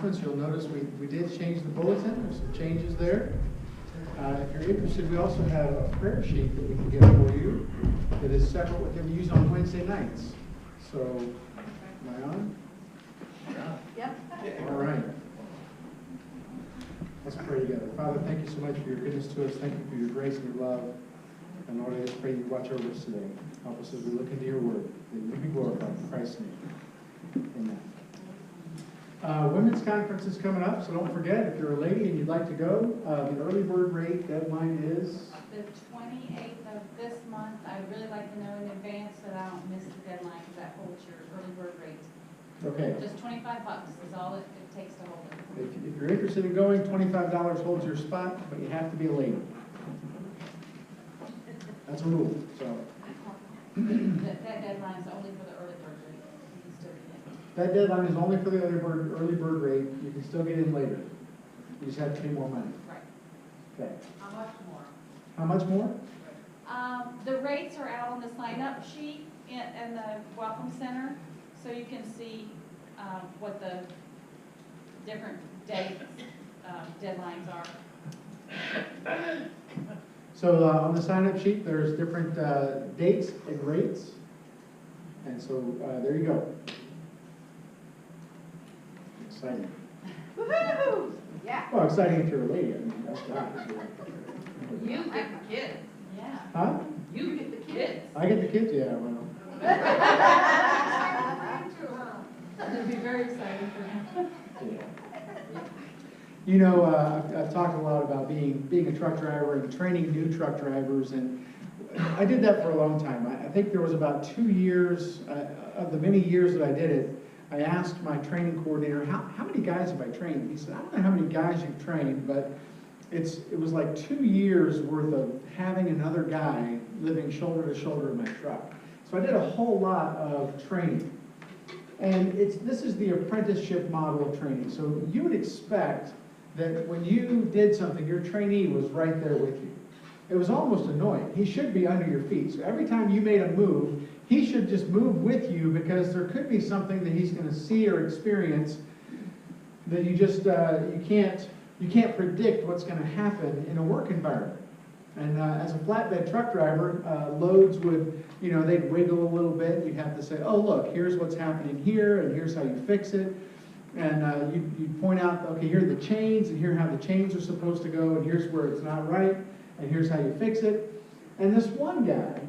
announcements, you'll notice we did change the bulletin. There's some changes there. If you're interested, we also have a prayer sheet that we can get for you that is separate what they use on Wednesday nights. So, am I on? Yep. All right. Let's pray together. Father, thank you so much for your goodness to us. Thank you for your grace and your love. And Lord, I just pray you watch over us today. Help us as we look into your word. That you be glorified in Christ's name. Amen. Women's conference is coming up, so don't forget, if you're a lady and you'd like to go, the early bird rate deadline is? The 28th of this month. I'd really like to know in advance so that I don't miss the deadline, because that holds your early bird rate. Okay. Just $25 is all it takes to hold it. If you're interested in going, $25 holds your spot, but you have to be a lady. That's a rule, so. That deadline is only for the early bird rate. You can still get in. That deadline is only for the early bird rate. You can still get in later. You just have to pay more money. Right. Okay. How much more? How much more? The rates are out on the sign-up sheet in the Welcome Center, so you can see what the different dates, deadlines are. So on the sign-up sheet, there's different dates and rates. And so there you go. Exciting. Woohoo! Yeah. Well, exciting if you're a lady. I mean, that's nice. You get the kids. Yeah. Huh? You get the kids. I get the kids? Yeah, well. It'll be very exciting for him. Yeah. You know, I've talked a lot about being a truck driver and training new truck drivers, and I did that for a long time. I think there was about 2 years, of the many years that I did it, I asked my training coordinator, how many guys have I trained? He said, I don't know how many guys you've trained, but it was like 2 years worth of having another guy living shoulder to shoulder in my truck. So I did a whole lot of training. And this is the apprenticeship model of training. So you would expect that when you did something, your trainee was right there with you. It was almost annoying. He should be under your feet. So every time you made a move, he should just move with you, because there could be something that he's going to see or experience that you just you can't predict what's going to happen in a work environment. And as a flatbed truck driver, loads would, they'd wiggle a little bit. You'd have to say, oh, look, here's what's happening here, and here's how you fix it. And you'd point out, okay, here are the chains, and here's how the chains are supposed to go, and here's where it's not right, and here's how you fix it. And this one guy,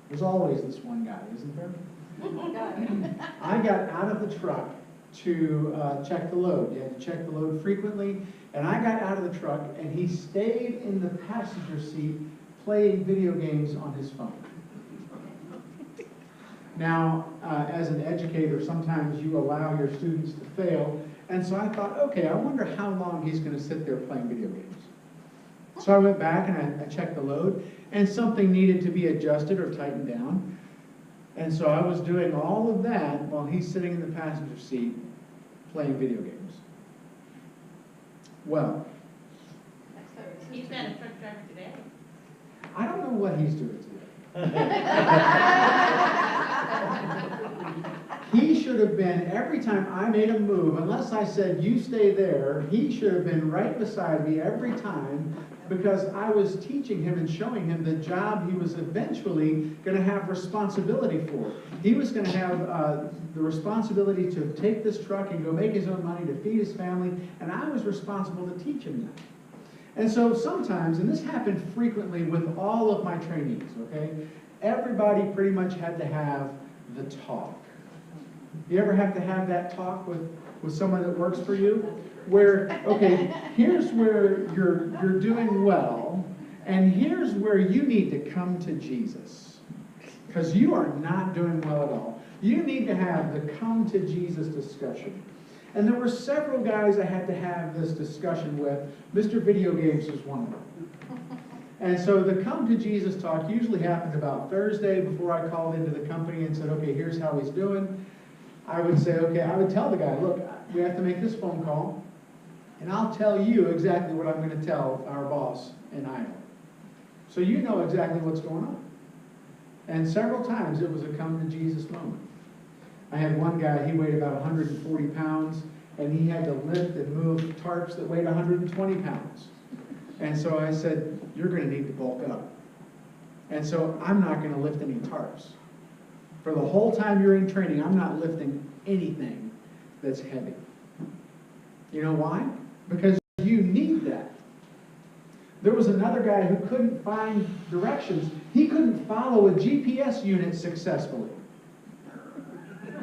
there's always this one guy, isn't there? I got out of the truck to check the load. You had to check the load frequently. And I got out of the truck, and he stayed in the passenger seat playing video games on his phone. Now, as an educator, sometimes you allow your students to fail. And so I thought, okay, I wonder how long he's going to sit there playing video games. So I went back and I checked the load, and something needed to be adjusted or tightened down. And so I was doing all of that while he's sitting in the passenger seat playing video games. Well, He's been a truck driver today. I don't know what he's doing today. He should have been, every time I made a move, unless I said, you stay there, he should have been right beside me every time, because I was teaching him and showing him the job he was eventually going to have responsibility for. He was going to have the responsibility to take this truck and go make his own money to feed his family, and I was responsible to teach him that. And so sometimes, and this happened frequently with all of my trainees, okay, everybody pretty much had to have the talk. You ever have to have that talk with someone that works for you? Where, okay, here's where you're doing well, and here's where you need to come to Jesus. Because you are not doing well at all. You need to have the come to Jesus discussion. And there were several guys I had to have this discussion with. Mr. Video Games was one of them. And so the come to Jesus talk usually happened about Thursday before I called into the company and said, okay, here's how he's doing. I would say, okay, I would tell the guy, look, we have to make this phone call, and I'll tell you exactly what I'm going to tell our boss in Iowa. So you know exactly what's going on. And several times it was a come to Jesus moment. I had one guy, he weighed about 140 pounds, and he had to lift and move tarps that weighed 120 pounds. And so I said, you're going to need to bulk up. And so I'm not going to lift any tarps. For the whole time you're in training, I'm not lifting anything that's heavy. You know why? Because you need that. There was another guy who couldn't find directions. He couldn't follow a GPS unit successfully.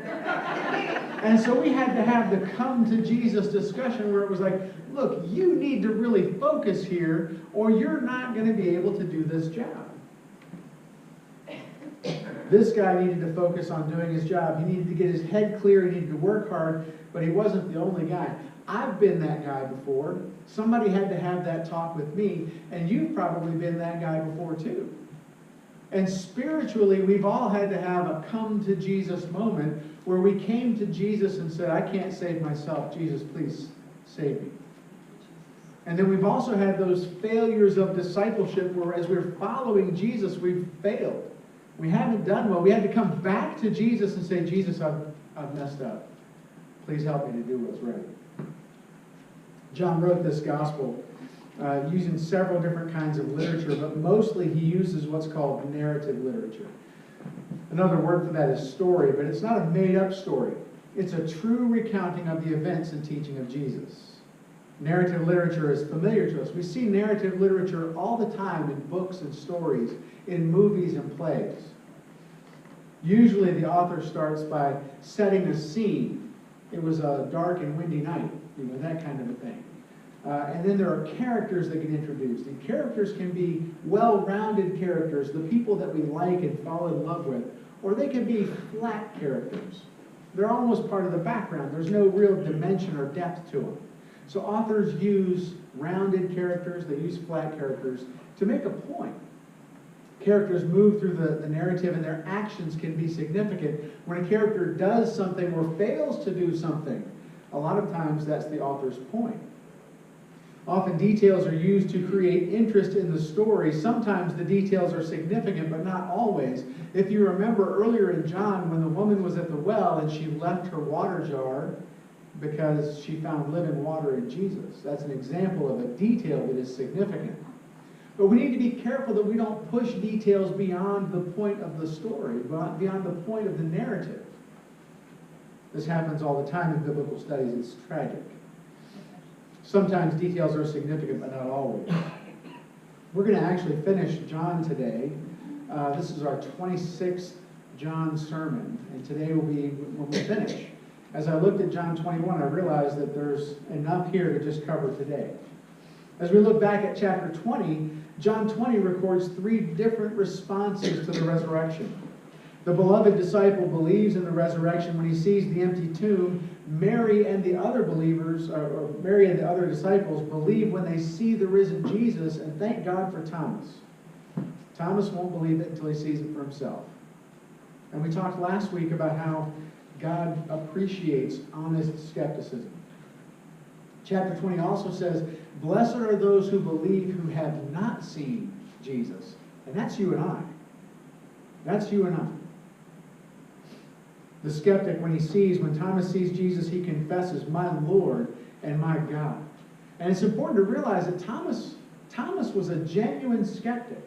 And so we had to have the come to Jesus discussion where it was like, look, you need to really focus here or you're not going to be able to do this job. This guy needed to focus on doing his job. He needed to get his head clear. He needed to work hard, but he wasn't the only guy. I've been that guy before. Somebody had to have that talk with me, and you've probably been that guy before too. And spiritually, we've all had to have a come to Jesus moment where we came to Jesus and said, I can't save myself. Jesus, please save me. And then we've also had those failures of discipleship where as we're following Jesus, we've failed. We haven't done well. We had to come back to Jesus and say, Jesus, I've messed up. Please help me to do what's right. John wrote this gospel using several different kinds of literature, but mostly he uses what's called narrative literature. Another word for that is story, but it's not a made-up story. It's a true recounting of the events and teaching of Jesus. Narrative literature is familiar to us. We see narrative literature all the time in books and stories, in movies and plays. Usually the author starts by setting a scene. It was a dark and windy night, that kind of a thing. And then there are characters that get introduced. And characters can be well-rounded characters, the people that we like and fall in love with. Or they can be flat characters. They're almost part of the background. There's no real dimension or depth to them. So authors use rounded characters, they use flat characters to make a point. Characters move through the narrative and their actions can be significant. When a character does something or fails to do something, a lot of times that's the author's point. Often details are used to create interest in the story. Sometimes the details are significant, but not always. If you remember earlier in John, when the woman was at the well and she left her water jar because she found living water in Jesus. That's an example of a detail that is significant. But we need to be careful that we don't push details beyond the point of the story, beyond the point of the narrative. This happens all the time in biblical studies. It's tragic. Sometimes details are significant, but not always. We're going to actually finish John today. This is our 26th John sermon, and today will be when we finish. As I looked at John 21, I realized that there's enough here to just cover today. As we look back at chapter 20, John 20 records 3 different responses to the resurrection. The beloved disciple believes in the resurrection when he sees the empty tomb. Mary and the other believers, or Mary and the other disciples, believe when they see the risen Jesus, and thank God for Thomas. Thomas won't believe it until he sees it for himself. And we talked last week about how God appreciates honest skepticism. Chapter 20 also says, blessed are those who believe who have not seen Jesus. And that's you and I. That's you and I. The skeptic, when Thomas sees Jesus, he confesses, my Lord and my God. And it's important to realize that Thomas was a genuine skeptic.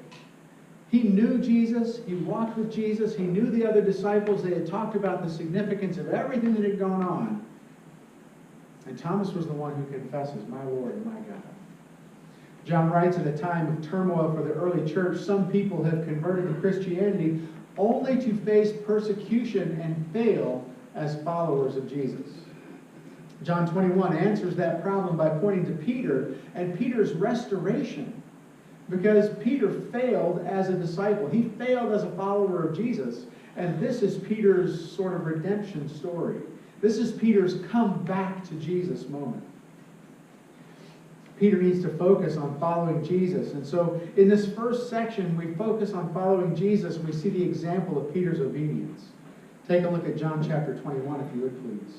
He knew Jesus, he walked with Jesus, he knew the other disciples, they had talked about the significance of everything that had gone on. And Thomas was the one who confesses, my Lord and my God. John writes, at a time of turmoil for the early church, some people have converted to Christianity only to face persecution and fail as followers of Jesus. John 21 answers that problem by pointing to Peter and Peter's restoration. Because Peter failed as a disciple. He failed as a follower of Jesus. And this is Peter's sort of redemption story. This is Peter's come back to Jesus moment. Peter needs to focus on following Jesus. And so in this first section, we focus on following Jesus and we see the example of Peter's obedience. Take a look at John chapter 21, if you would please.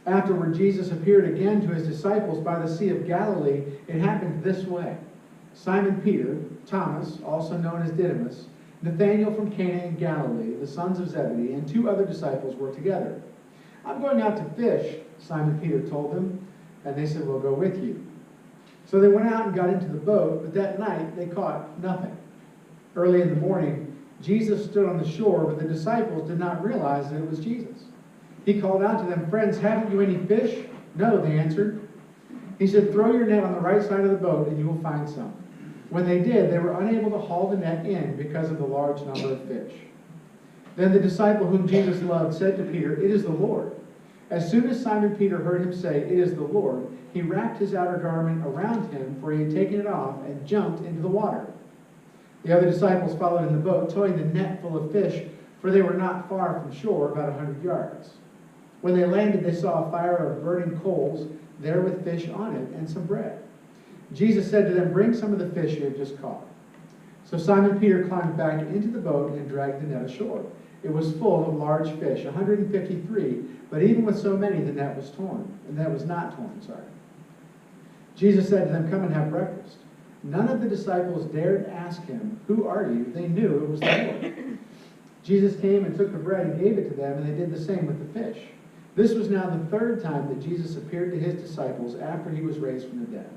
Afterward, Jesus appeared again to his disciples by the Sea of Galilee. It happened this way. Simon Peter, Thomas, also known as Didymus, Nathanael from Cana in Galilee, the sons of Zebedee, and 2 other disciples were together. "I'm going out to fish," Simon Peter told them, and they said, "We'll go with you." So they went out and got into the boat, but that night they caught nothing. Early in the morning, Jesus stood on the shore, but the disciples did not realize that it was Jesus. He called out to them, "Friends, haven't you any fish?" "No," they answered. He said, "Throw your net on the right side of the boat and you will find some." When they did, they were unable to haul the net in because of the large number of fish. Then the disciple whom Jesus loved said to Peter, "It is the Lord." As soon as Simon Peter heard him say, "It is the Lord," he wrapped his outer garment around him, for he had taken it off, and jumped into the water. The other disciples followed in the boat, towing the net full of fish, for they were not far from shore, about 100 yards. When they landed, they saw a fire of burning coals there with fish on it and some bread. Jesus said to them, "Bring some of the fish you have just caught." So Simon Peter climbed back into the boat and dragged the net ashore. It was full of large fish, 153, but even with so many, the net was not torn. Jesus said to them, "Come and have breakfast." None of the disciples dared ask him, "Who are you?" They knew it was the Lord. Jesus came and took the bread and gave it to them, and they did the same with the fish. This was now the third time that Jesus appeared to his disciples after he was raised from the dead.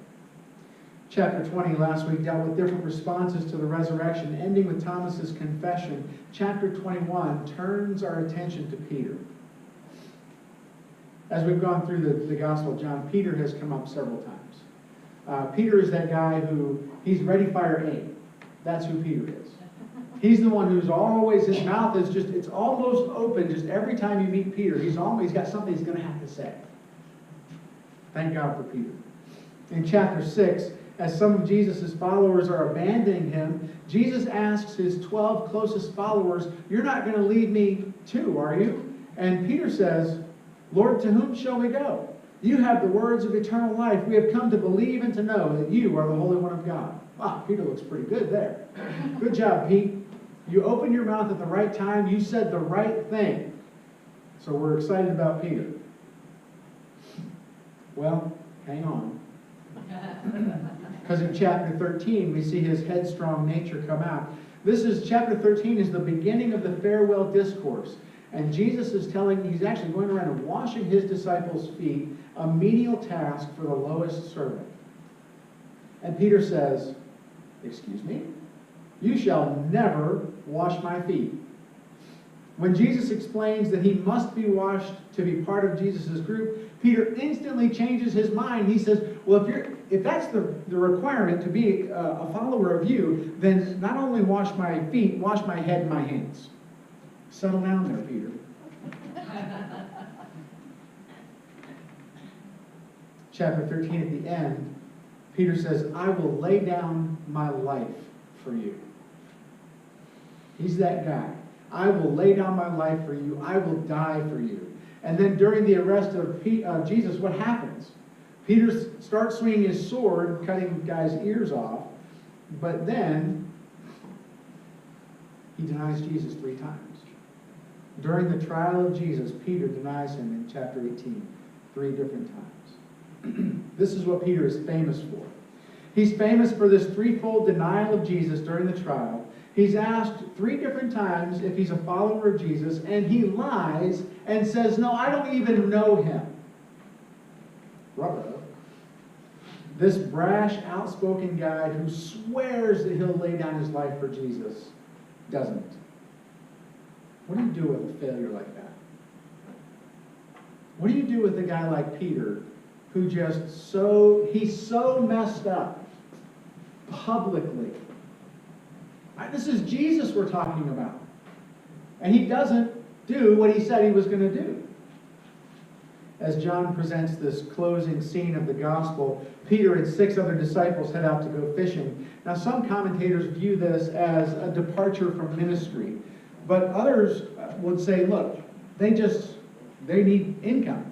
Chapter 20 last week dealt with different responses to the resurrection, ending with Thomas's confession. Chapter 21 turns our attention to Peter. As we've gone through the Gospel of John, Peter has come up several times. Peter is that guy who, he's ready, fire, aim. That's who Peter is. He's the one who's always, his mouth is just, it's almost open just every time you meet Peter. He's got something he's going to have to say. Thank God for Peter. In chapter 6, as some of Jesus' followers are abandoning him, Jesus asks his 12 closest followers, "You're not going to leave me too, are you?" And Peter says, "Lord, to whom shall we go? You have the words of eternal life. We have come to believe and to know that you are the Holy One of God." Wow, Peter looks pretty good there. Good job, Pete. You opened your mouth at the right time. You said the right thing. So we're excited about Peter. Well, hang on. Because in chapter 13, we see his headstrong nature come out. Chapter 13 is the beginning of the farewell discourse. And Jesus is he's actually going around and washing his disciples' feet, a menial task for the lowest servant. And Peter says, "Excuse me? You shall never wash my feet." When Jesus explains that he must be washed to be part of Jesus' group, Peter instantly changes his mind. He says, "Well, if that's the requirement to be a follower of you, then not only wash my feet, wash my head and my hands." Settle down there, Peter. Chapter 13 at the end, Peter says, "I will lay down my life for you." He's that guy. I will lay down my life for you. I will die for you. And then during the arrest of Jesus, what happens? Peter starts swinging his sword, cutting guys' ears off, but then he denies Jesus 3 times. During the trial of Jesus, Peter denies him in chapter 18, 3 different times. This is what Peter is famous for. He's famous for this threefold denial of Jesus during the trial. He's asked 3 different times if he's a follower of Jesus, and he lies and says, "No, I don't even know him." Ruh-roh. This brash, outspoken guy who swears that he'll lay down his life for Jesus doesn't. What do you do with a failure like that? What do you do with a guy like Peter who he's so messed up publicly? This is Jesus we're talking about. And he doesn't do what he said he was going to do. As John presents this closing scene of the gospel, Peter and 6 other disciples head out to go fishing. Now, some commentators view this as a departure from ministry, but others would say, look, they need income.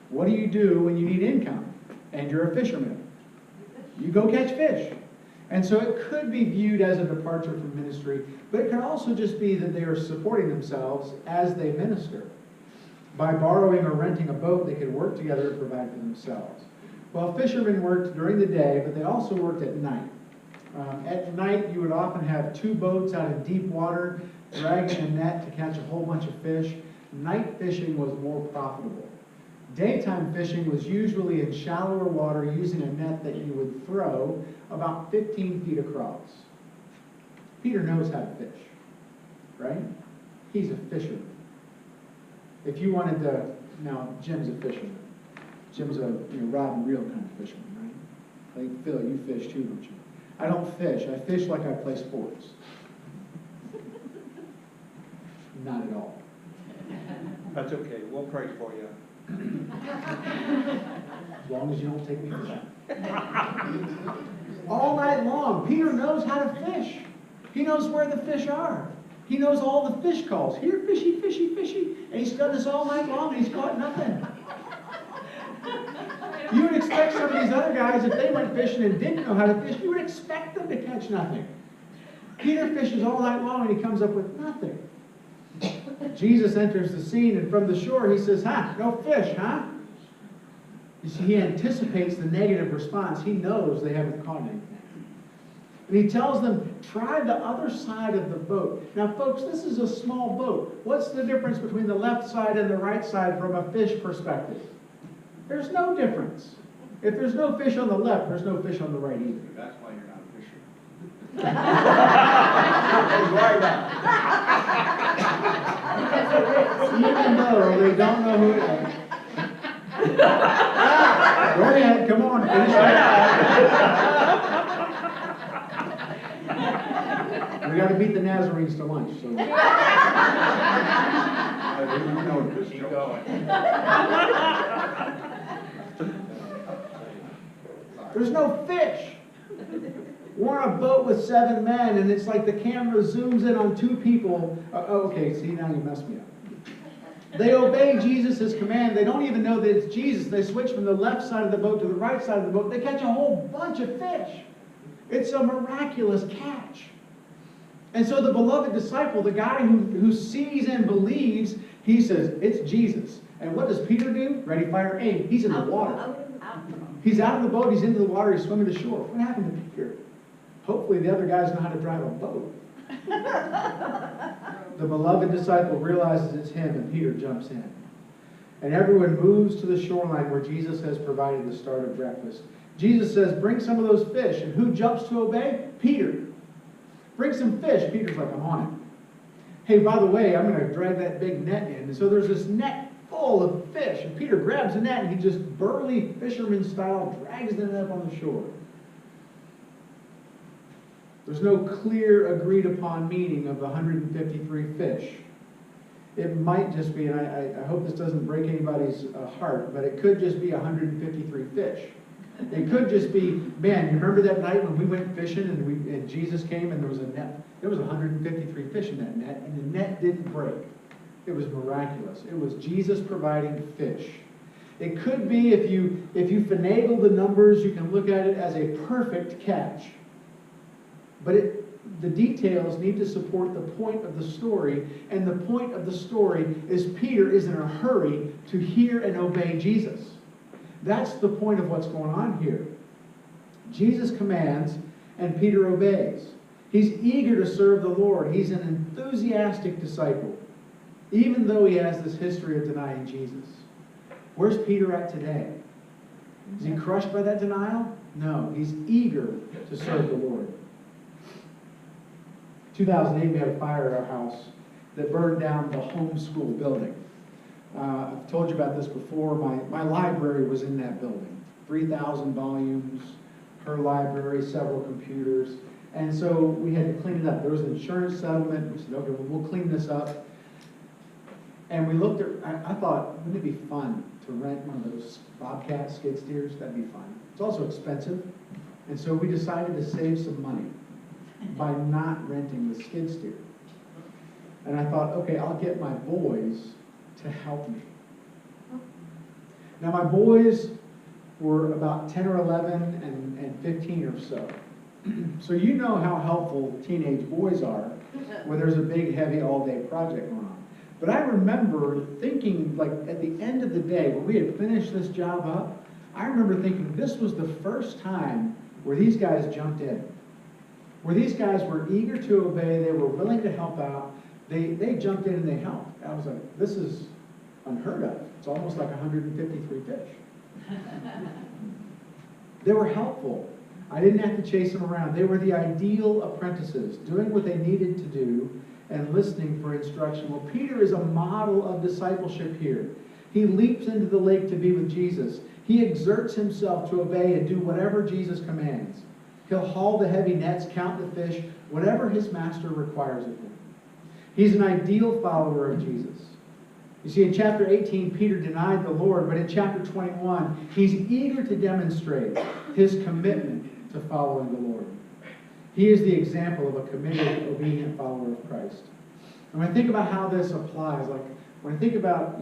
What do you do when you need income and you're a fisherman? You go catch fish. And so it could be viewed as a departure from ministry, but it can also just be that they are supporting themselves as they minister. By borrowing or renting a boat, they could work together to provide for themselves. Well, fishermen worked during the day, but they also worked at night. At night, you would often have 2 boats out in deep water, dragging a net to catch a whole bunch of fish. night fishing was more profitable. Daytime fishing was usually in shallower water using a net that you would throw about 15 feet across. Peter knows how to fish, right? He's a fisherman. If you wanted to, now Jim's a fisherman. Jim's a rod and reel kind of fisherman, right? I think, Phil, you fish too, don't you? I don't fish. I fish like I play sports. Not at all. That's okay, we'll pray for you. As long as you don't take me fishing. All night long, Peter knows how to fish. He knows where the fish are. He knows all the fish calls. Here, fishy, fishy, fishy. And he's done this all night long and he's caught nothing. You would expect some of these other guys, if they went fishing and didn't know how to fish, you would expect them to catch nothing. Peter fishes all night long and he comes up with nothing. Jesus enters the scene, and from the shore he says, no fish, huh? You see, he anticipates the negative response. He knows they haven't caught anything. And he tells them, try the other side of the boat. Now, folks, this is a small boat. What's the difference between the left side and the right side from a fish perspective? There's no difference. If there's no fish on the left, there's no fish on the right either. That's why you're not a fisherman. Even though they don't know who it is. Go ahead, come on, finish that. We got to beat the Nazarenes to lunch, so. I didn't know this. Keep going. There's no fish. We're on a boat with 7 men, and it's like the camera zooms in on 2 people. Okay, see, now you messed me up. They obey Jesus' command. They don't even know that it's Jesus. They switch from the left side of the boat to the right side of the boat. They catch a whole bunch of fish. It's a miraculous catch. And so the beloved disciple, the guy who sees and believes, he says, it's Jesus. And what does Peter do? Ready, fire, aim. He's in the water. He's out of the boat. He's into the water. He's swimming to shore. What happened to Peter? Hopefully the other guys know how to drive a boat. The beloved disciple realizes it's him, and Peter jumps in. And everyone moves to the shoreline where Jesus has provided the start of breakfast. Jesus says, bring some of those fish. And who jumps to obey? Peter. Bring some fish. Peter's like, I'm on it. Hey, by the way, I'm going to drag that big net in. And so there's this net full of fish. And Peter grabs the net, and he just burly fisherman style drags the net up on the shore. There's no clear agreed upon meaning of the 153 fish. It might just be, and I hope this doesn't break anybody's heart, but it could just be 153 fish. It could just be, man, you remember that night when we went fishing and Jesus came and there was a net? There was 153 fish in that net, and the net didn't break. It was miraculous. It was Jesus providing fish. It could be, if you finagle the numbers, you can look at it as a perfect catch. But the details need to support the point of the story, and the point of the story is Peter is in a hurry to hear and obey Jesus. That's the point of what's going on here. Jesus commands, and Peter obeys. He's eager to serve the Lord. He's an enthusiastic disciple, even though he has this history of denying Jesus. Where's Peter at today? Is he crushed by that denial? No, he's eager to serve the Lord. 2008, we had a fire at our house that burned down the homeschool building. I've told you about this before. My library was in that building. 3,000 volumes, her library, several computers. And so we had to clean it up. There was an insurance settlement. We said, okay, well, we'll clean this up. And we looked at, I thought, wouldn't it be fun to rent one of those Bobcat skid steers? That'd be fun. It's also expensive. And so we decided to save some money by not renting the skid steer. And I thought, okay, I'll get my boys to help me. Now my boys were about 10 or 11 and 15 or so. So you know how helpful teenage boys are when there's a big, heavy, all-day project going on. But I remember thinking, like, at the end of the day, when we had finished this job up, I remember thinking this was the first time where these guys jumped in. Where these guys were eager to obey, they were willing to help out, they jumped in and they helped. I was like, this is unheard of. It's almost like 153 fish. They were helpful. I didn't have to chase them around. They were the ideal apprentices, doing what they needed to do and listening for instruction. Well, Peter is a model of discipleship here. He leaps into the lake to be with Jesus. He exerts himself to obey and do whatever Jesus commands. He'll haul the heavy nets, count the fish, whatever his master requires of him. He's an ideal follower of Jesus. You see, in chapter 18, Peter denied the Lord, but in chapter 21, he's eager to demonstrate his commitment to following the Lord. He is the example of a committed, obedient follower of Christ. And when I think about how this applies, like when I think about,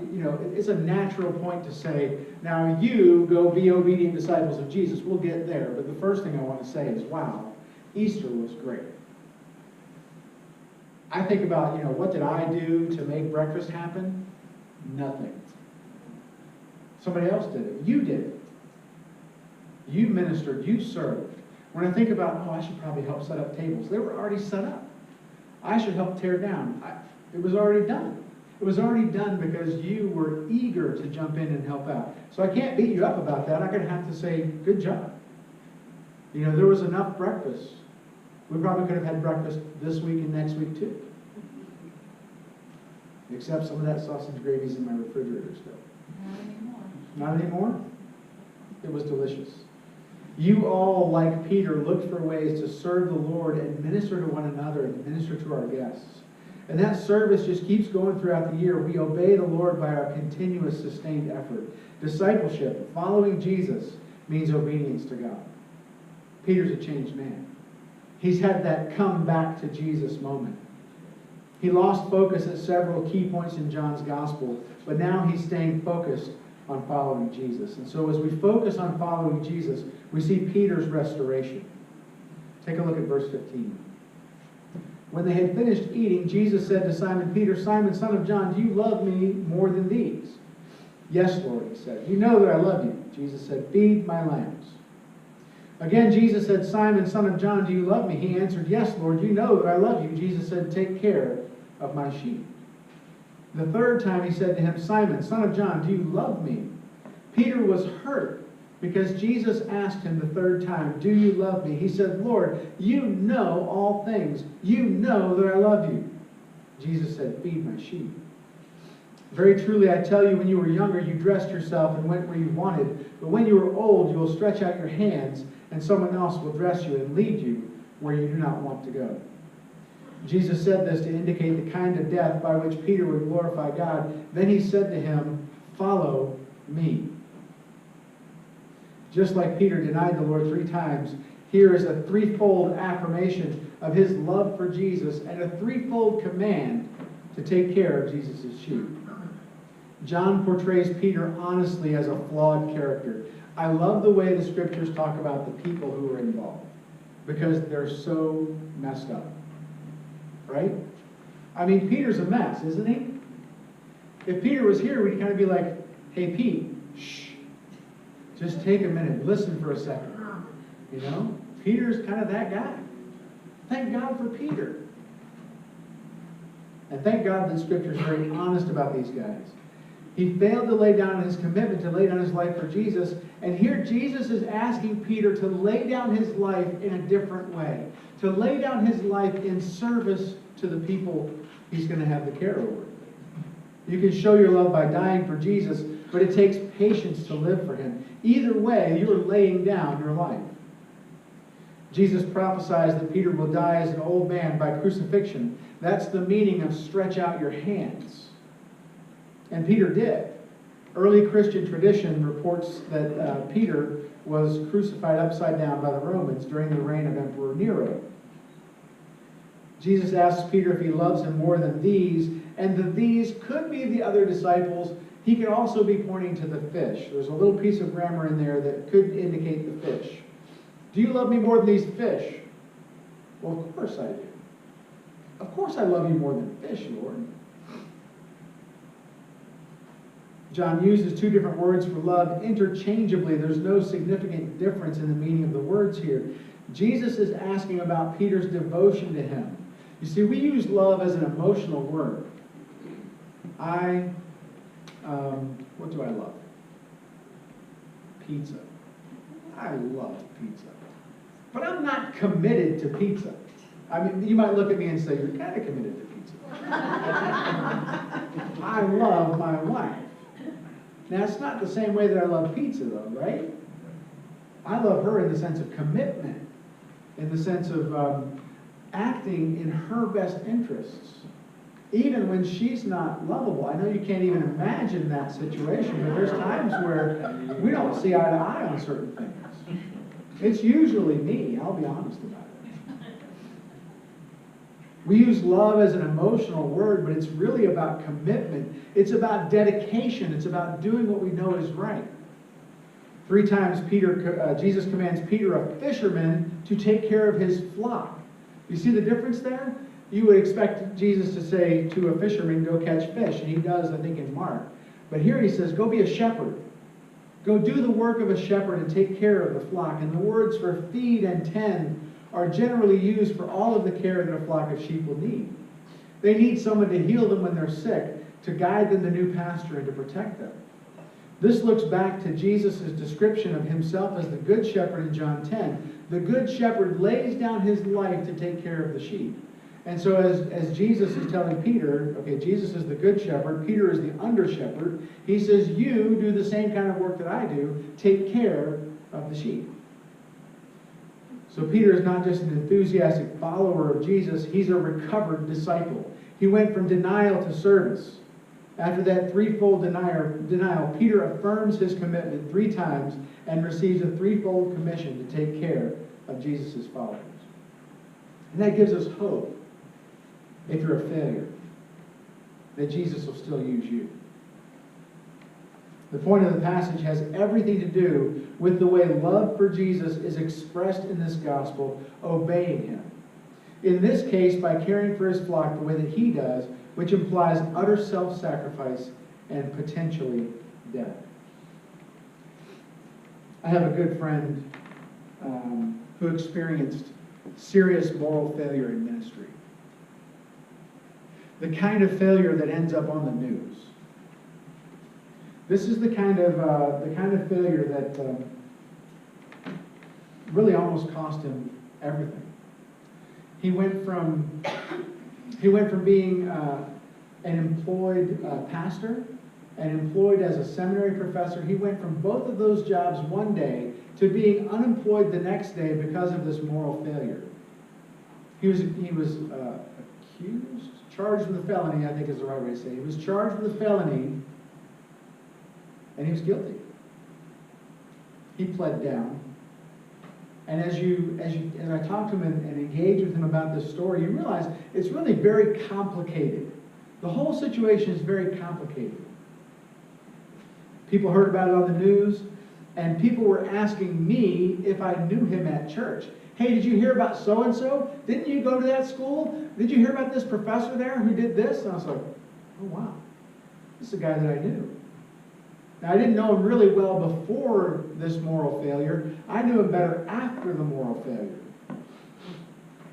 it's a natural point to say, now you go be obedient disciples of Jesus. We'll get there. But the first thing I want to say is, wow, Easter was great. I think about, what did I do to make breakfast happen? Nothing. Somebody else did it. You did it. You ministered. You served. When I think about, I should probably help set up tables. They were already set up. I should help tear down. It was already done. It was already done because you were eager to jump in and help out. So I can't beat you up about that. I'm going to have to say, good job. There was enough breakfast. We probably could have had breakfast this week and next week too. Except some of that sausage gravy's in my refrigerator still. Not anymore. Not anymore? It was delicious. You all, like Peter, looked for ways to serve the Lord and minister to one another and minister to our guests. And that service just keeps going throughout the year. We obey the Lord by our continuous, sustained effort. Discipleship, following Jesus, means obedience to God. Peter's a changed man. He's had that come back to Jesus moment. He lost focus at several key points in John's gospel, but now he's staying focused on following Jesus. And so as we focus on following Jesus, we see Peter's restoration. Take a look at verse 15. When they had finished eating, Jesus said to Simon Peter, Simon, son of John, do you love me more than these? Yes, Lord, he said. You know that I love you. Jesus said, feed my lambs. Again, Jesus said, Simon, son of John, do you love me? He answered, yes, Lord, you know that I love you. Jesus said, take care of my sheep. The third time he said to him, Simon, son of John, do you love me? Peter was hurt because Jesus asked him the third time, do you love me? He said, Lord, you know all things. You know that I love you. Jesus said, feed my sheep. Very truly, I tell you, when you were younger, you dressed yourself and went where you wanted. But when you are old, you will stretch out your hands, and someone else will dress you and lead you where you do not want to go. Jesus said this to indicate the kind of death by which Peter would glorify God. Then he said to him, follow me. Just like Peter denied the Lord 3 times, here is a threefold affirmation of his love for Jesus and a threefold command to take care of Jesus' sheep. John portrays Peter honestly as a flawed character. I love the way the scriptures talk about the people who are involved because they're so messed up. Right? I mean, Peter's a mess, isn't he? If Peter was here, we'd kind of be like, hey, Pete, shh. Just take a minute. Listen for a second. Peter's kind of that guy. Thank God for Peter. And thank God that Scripture is very honest about these guys. He failed to lay down his commitment to lay down his life for Jesus. And here Jesus is asking Peter to lay down his life in a different way. To lay down his life in service to the people he's going to have the care over. You can show your love by dying for Jesus, but it takes patience to live for him. Either way, you are laying down your life. Jesus prophesies that Peter will die as an old man by crucifixion. That's the meaning of stretch out your hands. And Peter did. Early Christian tradition reports that Peter was crucified upside down by the Romans during the reign of Emperor Nero. Jesus asks Peter if he loves him more than these, and the these could be the other disciples. He could also be pointing to the fish. There's a little piece of grammar in there that could indicate the fish. Do you love me more than these fish? Well, of course I do. Of course I love you more than fish, Lord. John uses 2 different words for love interchangeably. There's no significant difference in the meaning of the words here. Jesus is asking about Peter's devotion to him. You see, we use love as an emotional word. What do I love? Pizza. I love pizza. But I'm not committed to pizza. I mean, you might look at me and say, you're kind of committed to pizza. I love my wife. Now, it's not the same way that I love pizza, though, right? I love her in the sense of commitment, in the sense of acting in her best interests. Even when she's not lovable. I know you can't even imagine that situation, but there's times where we don't see eye to eye on certain things. It's usually me, I'll be honest about it. We use love as an emotional word, but it's really about commitment. It's about dedication. It's about doing what we know is right. 3 times Jesus commands Peter, a fisherman, to take care of his flock. You see the difference there? You would expect Jesus to say to a fisherman, go catch fish, and he does, I think, in Mark. But here he says, go be a shepherd. Go do the work of a shepherd and take care of the flock. And the words for feed and tend are generally used for all of the care that a flock of sheep will need. They need someone to heal them when they're sick, to guide them to new pasture, and to protect them. This looks back to Jesus' description of himself as the good shepherd in John 10. The good shepherd lays down his life to take care of the sheep. And so as Jesus is telling Peter, okay, Jesus is the good shepherd, Peter is the under shepherd, he says, you do the same kind of work that I do, take care of the sheep. So Peter is not just an enthusiastic follower of Jesus, he's a recovered disciple. He went from denial to service. After that threefold denial, Peter affirms his commitment 3 times and receives a threefold commission to take care of Jesus' followers. And that gives us hope. If you're a failure, that Jesus will still use you. The point of the passage has everything to do with the way love for Jesus is expressed in this gospel, obeying him. In this case, by caring for his flock the way that he does, which implies utter self-sacrifice and potentially death. I have a good friend who experienced serious moral failure in ministry. The kind of failure that ends up on the news. This is the kind of failure that really almost cost him everything. He went from being an employed pastor and employed as a seminary professor. He went from both of those jobs one day to being unemployed the next day because of this moral failure. He was charged with a felony, I think is the right way to say it. He was charged with a felony, and he was guilty. He pled down. And as I talk to him and engage with him about this story, you realize it's really very complicated. The whole situation is very complicated. People heard about it on the news, and people were asking me if I knew him at church. Hey, did you hear about so-and-so? Didn't you go to that school? Did you hear about this professor there who did this? And I was like, oh, wow. This is a guy that I knew. Now, I didn't know him really well before this moral failure. I knew him better after the moral failure.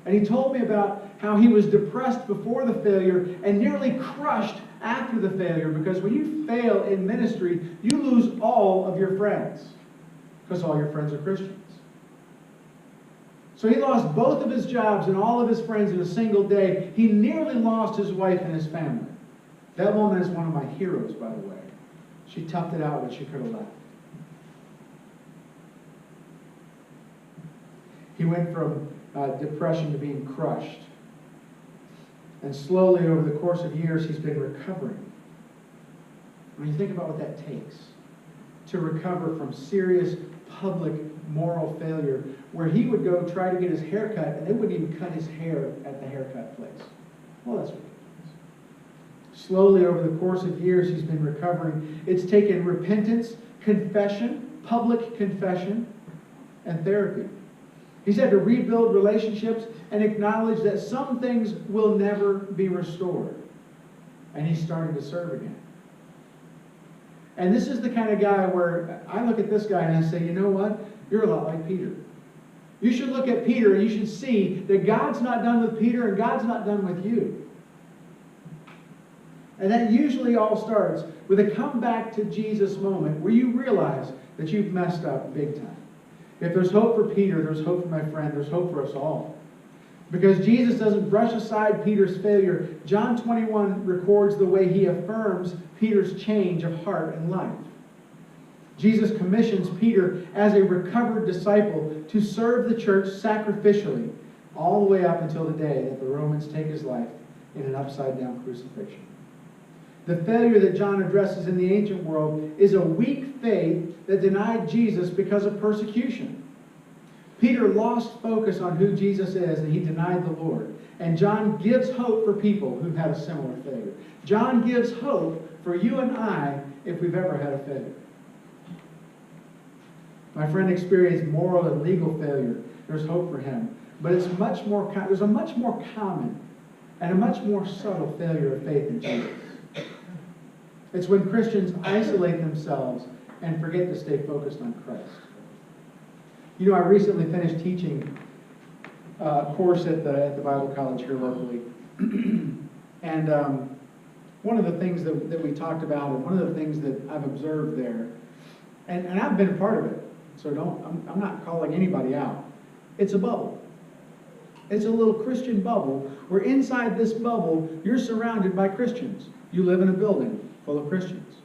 And he told me about how he was depressed before the failure and nearly crushed after the failure, because when you fail in ministry, you lose all of your friends, because all your friends are Christians. So he lost both of his jobs and all of his friends in a single day. He nearly lost his wife and his family. That woman is one of my heroes, by the way. She toughed it out when she could have left. He went from depression to being crushed. And slowly, over the course of years, he's been recovering. When you think about what that takes to recover from serious public moral failure, where he would go try to get his hair cut, and they wouldn't even cut his hair at the haircut place. Well, that's ridiculous. Slowly, over the course of years, he's been recovering. It's taken repentance, confession, public confession, and therapy. He's had to rebuild relationships and acknowledge that some things will never be restored. And he's starting to serve again. And this is the kind of guy where I look at this guy and I say, you know what? You're a lot like Peter. You should look at Peter and you should see that God's not done with Peter and God's not done with you. And that usually all starts with a come back to Jesus moment where you realize that you've messed up big time. If there's hope for Peter, there's hope for my friend, there's hope for us all. Because Jesus doesn't brush aside Peter's failure, John 21 records the way he affirms Peter's change of heart and life. Jesus commissions Peter as a recovered disciple to serve the church sacrificially all the way up until the day that the Romans take his life in an upside-down crucifixion. The failure that John addresses in the ancient world is a weak faith that denied Jesus because of persecution. Peter lost focus on who Jesus is and he denied the Lord. And John gives hope for people who've had a similar failure. John gives hope for you and I if we've ever had a failure. My friend experienced moral and legal failure. There's hope for him. But there's a much more common and a much more subtle failure of faith in Jesus. It's when Christians isolate themselves and forget to stay focused on Christ. You know, I recently finished teaching a course at the Bible College here locally. And one of the things that we talked about, and one of the things that I've observed there, and I've been a part of it, so I'm not calling anybody out. It's a bubble. It's a little Christian bubble where inside this bubble, you're surrounded by Christians. You live in a building full of Christians.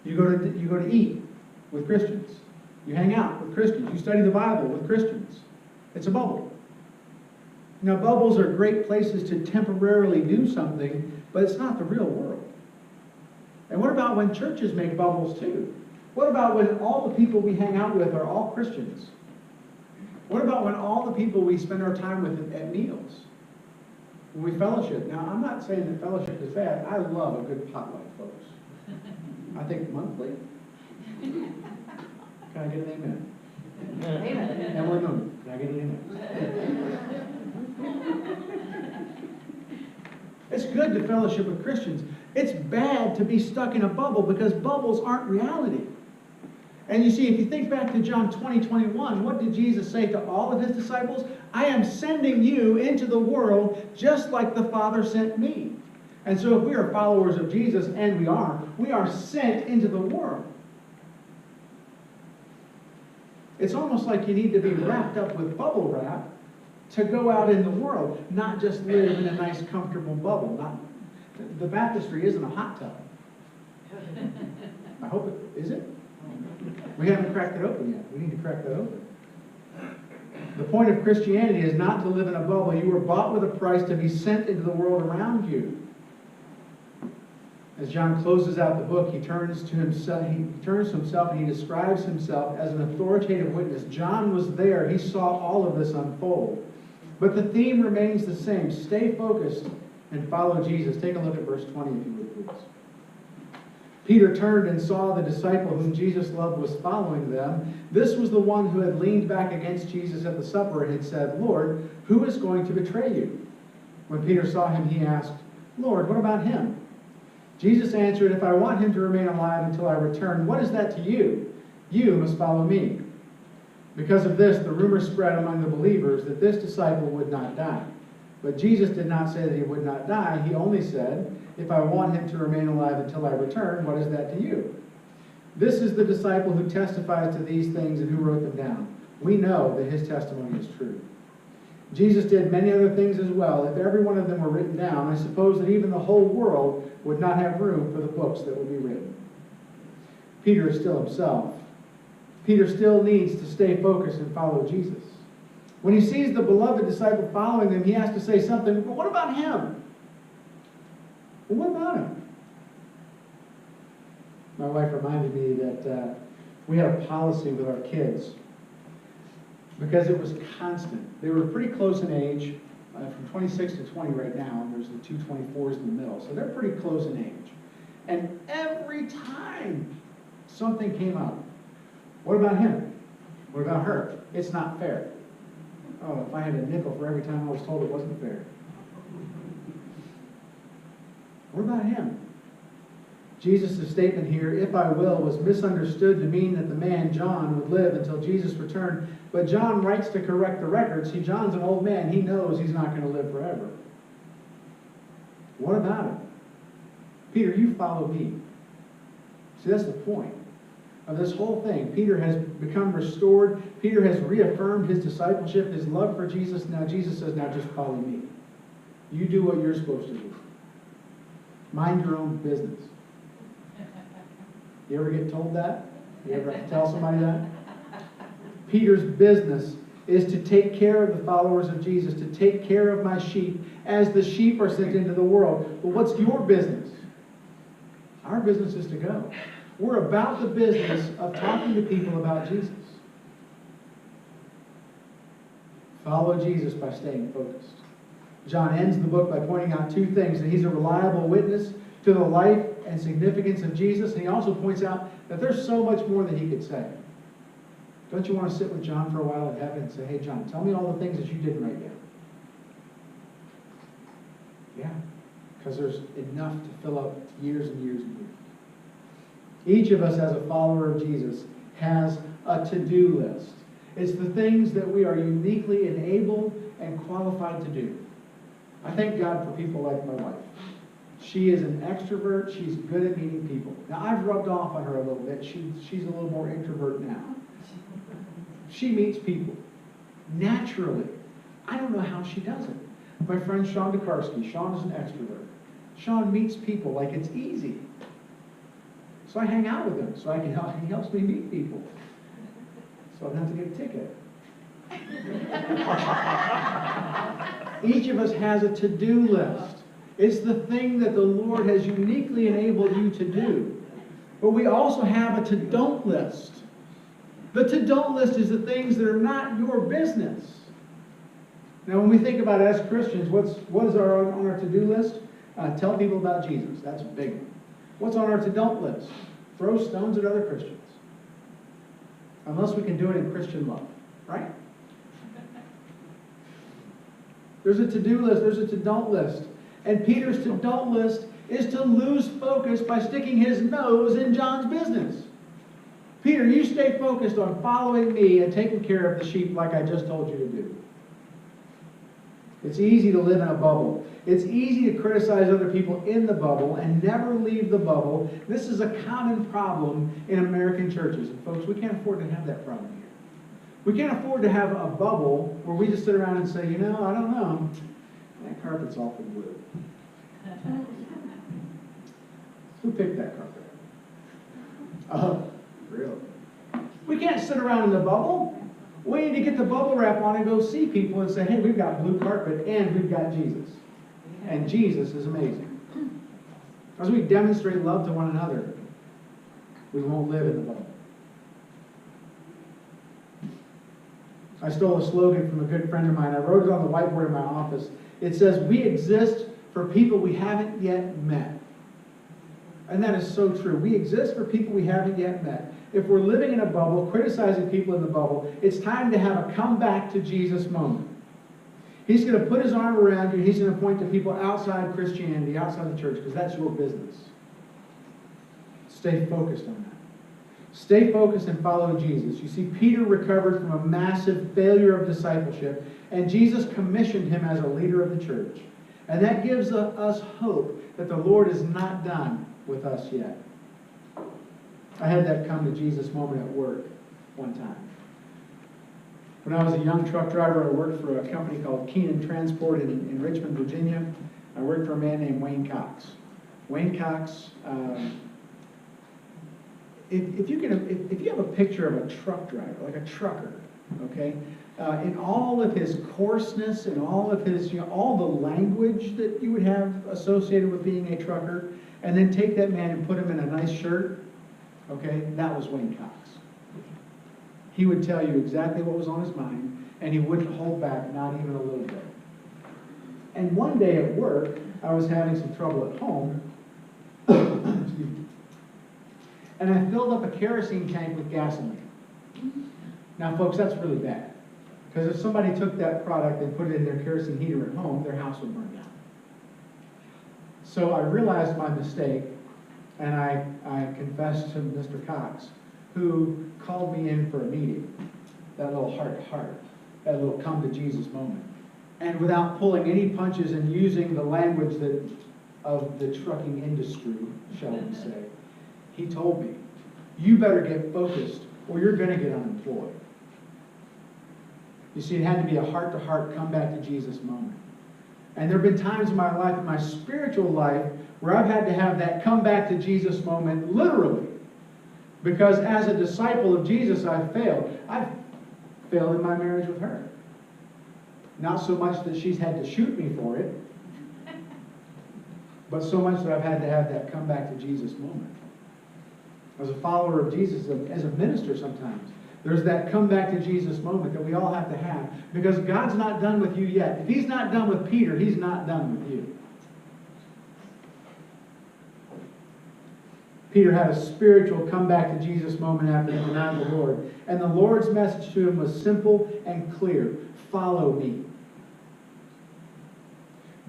You go to eat with Christians. You hang out with Christians. You study the Bible with Christians. It's a bubble. Now, bubbles are great places to temporarily do something, but it's not the real world. And what about when churches make bubbles too? What about when all the people we hang out with are all Christians? What about when all the people we spend our time with at meals? When we fellowship. Now, I'm not saying that fellowship is bad. I love a good potluck, folks. I think monthly. Can I get an amen? Amen. Emily Moon, can I get an amen? It's good to fellowship with Christians. It's bad to be stuck in a bubble because bubbles aren't reality. And you see, if you think back to John 20:21, what did Jesus say to all of his disciples? I am sending you into the world just like the Father sent me. And so if we are followers of Jesus, and we are sent into the world. It's almost like you need to be wrapped up with bubble wrap to go out in the world, not just live in a nice, comfortable bubble. The baptistry isn't a hot tub. I hope it is. It? We haven't cracked it open yet. We need to crack that open. The point of Christianity is not to live in a bubble. You were bought with a price to be sent into the world around you. As John closes out the book, he turns to himself and he describes himself as an authoritative witness. John was there. He saw all of this unfold. But the theme remains the same. Stay focused and follow Jesus. Take a look at verse 20, if you would, please. Peter turned and saw the disciple whom Jesus loved was following them. This was the one who had leaned back against Jesus at the supper and had said, Lord, who is going to betray you? When Peter saw him, he asked, Lord, what about him? Jesus answered, if I want him to remain alive until I return, what is that to you? You must follow me. Because of this, the rumor spread among the believers that this disciple would not die. But Jesus did not say that he would not die. He only said, if I want him to remain alive until I return, what is that to you? This is the disciple who testifies to these things and who wrote them down. We know that his testimony is true. Jesus did many other things as well. If every one of them were written down, I suppose that even the whole world would not have room for the books that would be written. Peter is still himself. Peter still needs to stay focused and follow Jesus. When he sees the beloved disciple following them, he has to say something. But what about him? Well, what about him? My wife reminded me that we had a policy with our kids because it was constant. They were pretty close in age, from 26 to 20 right now, and there's the two 24s in the middle. So they're pretty close in age. And every time something came up, what about him? What about her? It's not fair. Oh, if I had a nickel for every time I was told it wasn't fair. What about him? Jesus' statement here, "if I will," was misunderstood to mean that the man, John, would live until Jesus returned. But John writes to correct the record. See, John's an old man. He knows he's not going to live forever. What about him? Peter, you follow me. See, that's the point of this whole thing. Peter has become restored. Peter has reaffirmed his discipleship, his love for Jesus. Now Jesus says, now just follow me. You do what you're supposed to do. Mind your own business. You ever get told that? You ever have to tell somebody that? Peter's business is to take care of the followers of Jesus, to take care of my sheep as the sheep are sent into the world. But what's your business? Our business is to go. We're about the business of talking to people about Jesus. Follow Jesus by staying focused. John ends the book by pointing out two things: that he's a reliable witness to the life and significance of Jesus, and he also points out that there's so much more that he could say. Don't you want to sit with John for a while in heaven and say, "Hey, John, tell me all the things that you didn't write down"? Yeah, because there's enough to fill up years and years and years. Each of us as a follower of Jesus has a to-do list. It's the things that we are uniquely enabled and qualified to do. I thank God for people like my wife. She is an extrovert. She's good at meeting people. Now, I've rubbed off on her a little bit. She's a little more introvert now. She meets people naturally. I don't know how she does it. My friend Sean DeKarski. Sean is an extrovert. Sean meets people like it's easy. So I hang out with him so I can help. He helps me meet people. So I don't have to get a ticket. Each of us has a to-do list. It's the thing that the Lord has uniquely enabled you to do. But we also have a to-don't list. The to-don't list is the things that are not your business. Now, when we think about it as Christians, what is on our to-do list? Tell people about Jesus. That's a big one. What's on our to-don't list? Throw stones at other Christians. Unless we can do it in Christian love, right? There's a to-do list, there's a to-don't list. And Peter's to-don't list is to lose focus by sticking his nose in John's business. Peter, you stay focused on following me and taking care of the sheep like I just told you to do. It's easy to live in a bubble. It's easy to criticize other people in the bubble and never leave the bubble. This is a common problem in American churches. And folks, we can't afford to have that problem here. We can't afford to have a bubble where we just sit around and say, I don't know, that carpet's awful blue. Who picked that carpet? Oh, really? We can't sit around in the bubble. We need to get the bubble wrap on and go see people and say, hey, we've got blue carpet and we've got Jesus. And Jesus is amazing. As we demonstrate love to one another, we won't live in the bubble. I stole a slogan from a good friend of mine. I wrote it on the whiteboard in my office. It says, we exist for people we haven't yet met. And that is so true. We exist for people we haven't yet met. If we're living in a bubble, criticizing people in the bubble, it's time to have a come back to Jesus moment. He's going to put his arm around you. He's going to point to people outside Christianity, outside the church, because that's your business. Stay focused on that. Stay focused and follow Jesus. You see, Peter recovered from a massive failure of discipleship, and Jesus commissioned him as a leader of the church. And that gives us hope that the Lord is not done with us yet. I had that come to Jesus moment at work one time. When I was a young truck driver, I worked for a company called Keenan Transport in Richmond, Virginia. I worked for a man named Wayne Cox. Wayne Cox, if you have a picture of a truck driver, like a trucker, okay, in all of his coarseness and all of his, all the language that you would have associated with being a trucker, and then take that man and put him in a nice shirt, okay, that was Wayne Cox. He would tell you exactly what was on his mind, and he wouldn't hold back, not even a little bit. And one day at work, I was having some trouble at home, and I filled up a kerosene tank with gasoline. Now, folks, that's really bad, because if somebody took that product and put it in their kerosene heater at home, their house would burn down. So I realized my mistake, And I confessed to Mr. Cox, who called me in for a meeting, that little heart-to-heart, that little come to Jesus moment. And without pulling any punches and using the language of the trucking industry, shall we say, he told me, you better get focused or you're going to get unemployed. You see, it had to be a heart-to-heart come back to Jesus moment. And there have been times in my life, in my spiritual life, where I've had to have that come back to Jesus moment literally. Because as a disciple of Jesus, I've failed. I've failed in my marriage with her. Not so much that she's had to shoot me for it, but so much that I've had to have that come back to Jesus moment. As a follower of Jesus, as a minister sometimes, there's that come back to Jesus moment that we all have to have, because God's not done with you yet. If He's not done with Peter, He's not done with you. Peter had a spiritual come back to Jesus moment after he denied the Lord. And the Lord's message to him was simple and clear. Follow me.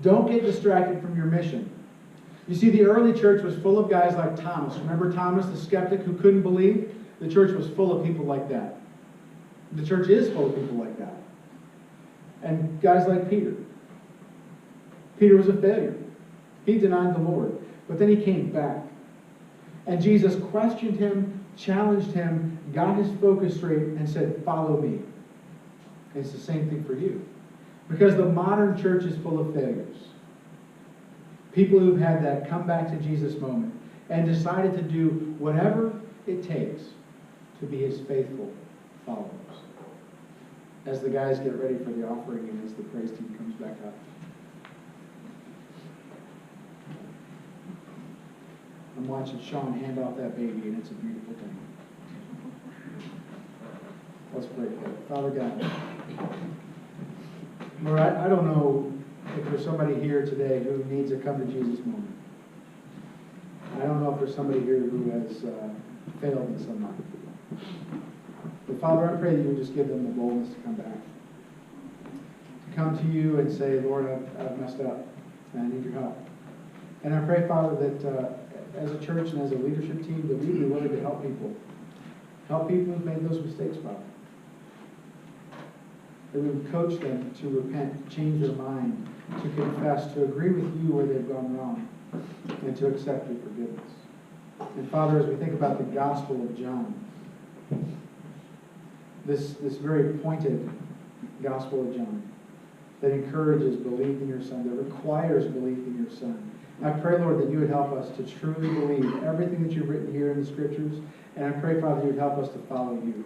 Don't get distracted from your mission. You see, the early church was full of guys like Thomas. Remember Thomas, the skeptic who couldn't believe? The church was full of people like that. The church is full of people like that. And guys like Peter. Peter was a failure. He denied the Lord. But then he came back. And Jesus questioned him, challenged him, got his focus straight, and said, follow me. And it's the same thing for you. Because the modern church is full of failures. People who've had that come back to Jesus moment and decided to do whatever it takes to be His faithful followers. As the guys get ready for the offering and as the praise team comes back up. I'm watching Sean hand off that baby, and it's a beautiful thing. Let's pray. Father God, Lord, I don't know if there's somebody here today who needs a come to Jesus moment. I don't know if there's somebody here who has failed in some way. But Father, I pray that you would just give them the boldness to come back. To come to you and say, Lord, I've messed up, and I need your help. And I pray, Father, that as a church and as a leadership team, that we be willing to help people. Help people who've made those mistakes, Father. That we would coach them to repent, to change their mind, to confess, to agree with you where they've gone wrong, and to accept your forgiveness. And Father, as we think about the Gospel of John, this very pointed Gospel of John that encourages belief in your Son, that requires belief in your Son, I pray, Lord, that you would help us to truly believe everything that you've written here in the Scriptures, and I pray, Father, you would help us to follow you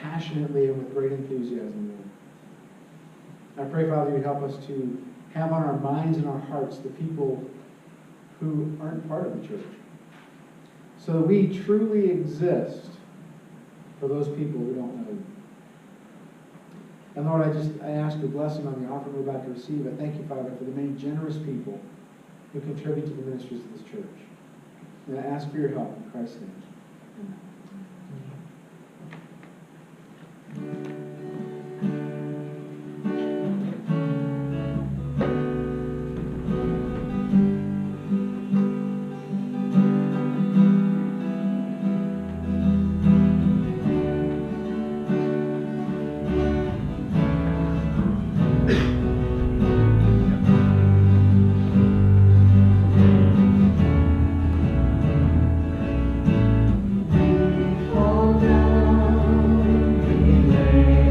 passionately and with great enthusiasm, Lord. I pray, Father, you would help us to have on our minds and our hearts the people who aren't part of the church, so that we truly exist for those people who don't know you. And Lord, I ask your blessing on the offering we're about to receive. I thank you, Father, for the many generous people who contribute to the ministries of this church. And I ask for your help in Christ's name. Amen. Fall down, we lay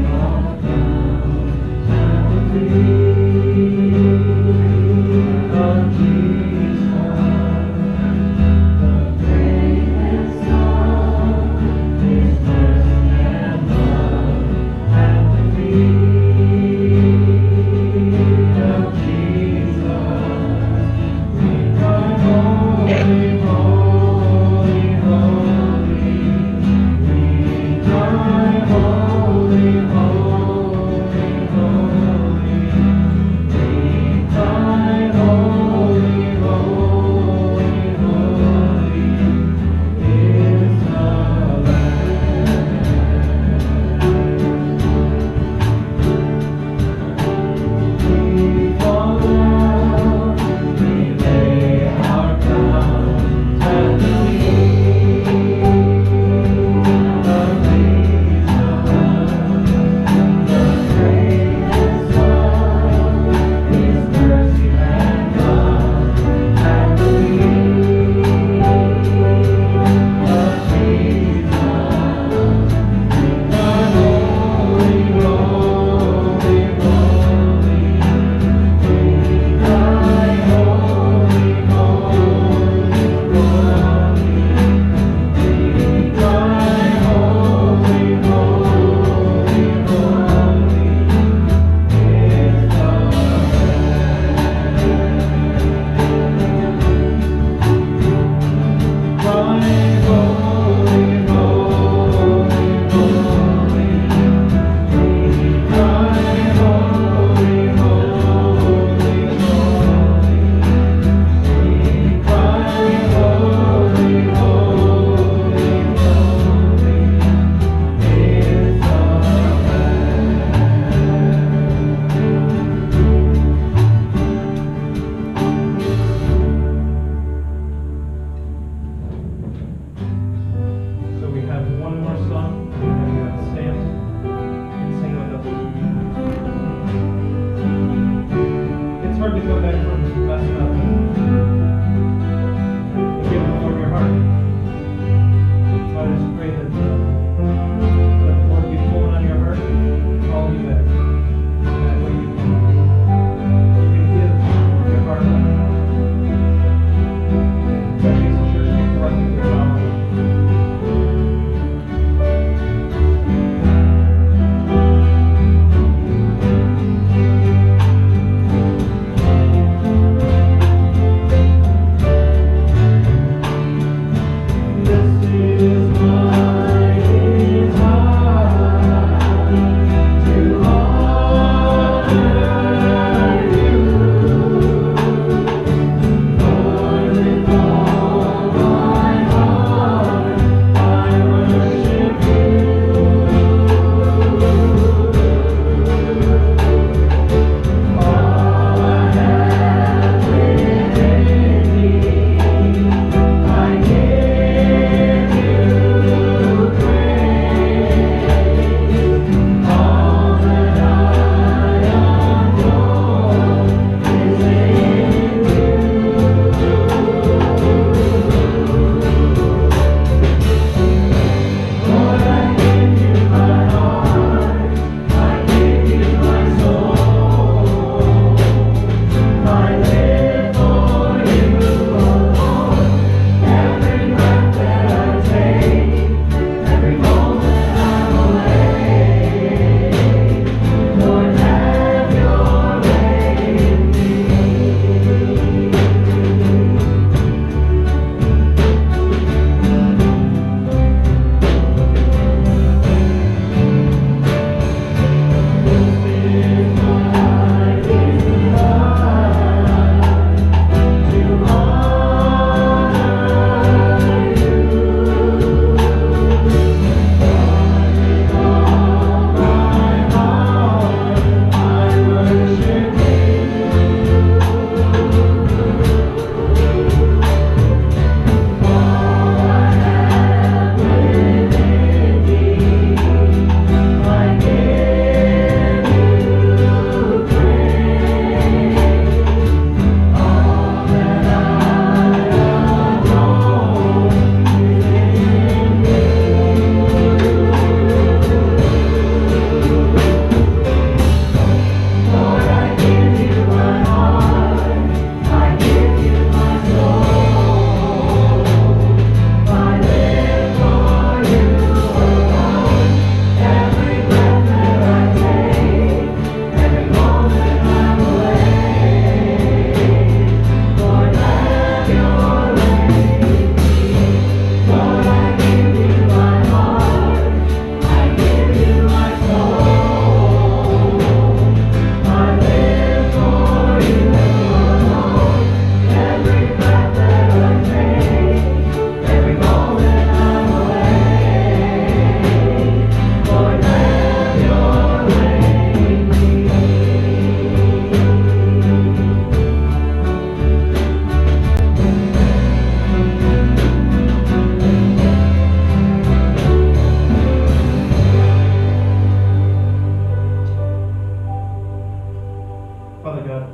Father God,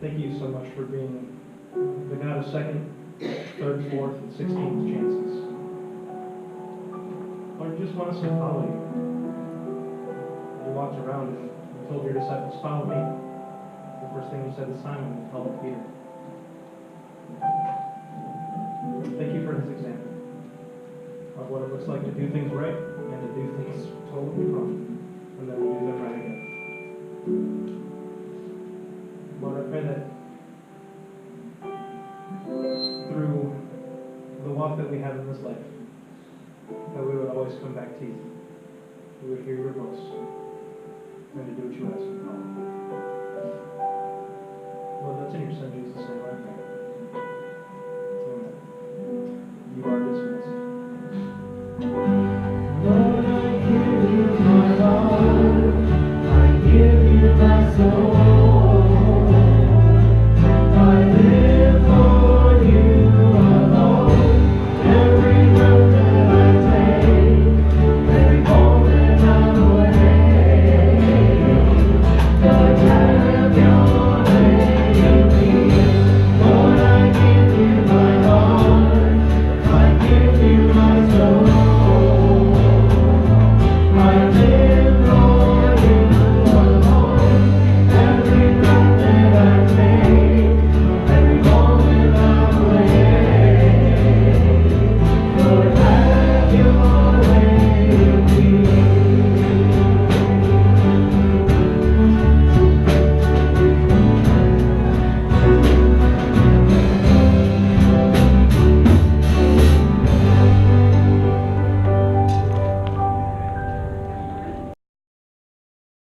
thank you so much for being the God of second, third, fourth, and 16th chances. Lord, you just want us to follow you. You walked around and you told your disciples, follow me. The first thing you said to Simon, you called Peter. Thank you for his example of what it looks like to do things right and to do things totally wrong, and then to do them right again. Lord, I pray that through the walk that we have in this life, that we would always come back to you. We would hear your voice and to do what you ask. Lord, that's in your Son Jesus' name, I pray. Amen. You are dismissed. Lord, I give you my heart, I give you my soul.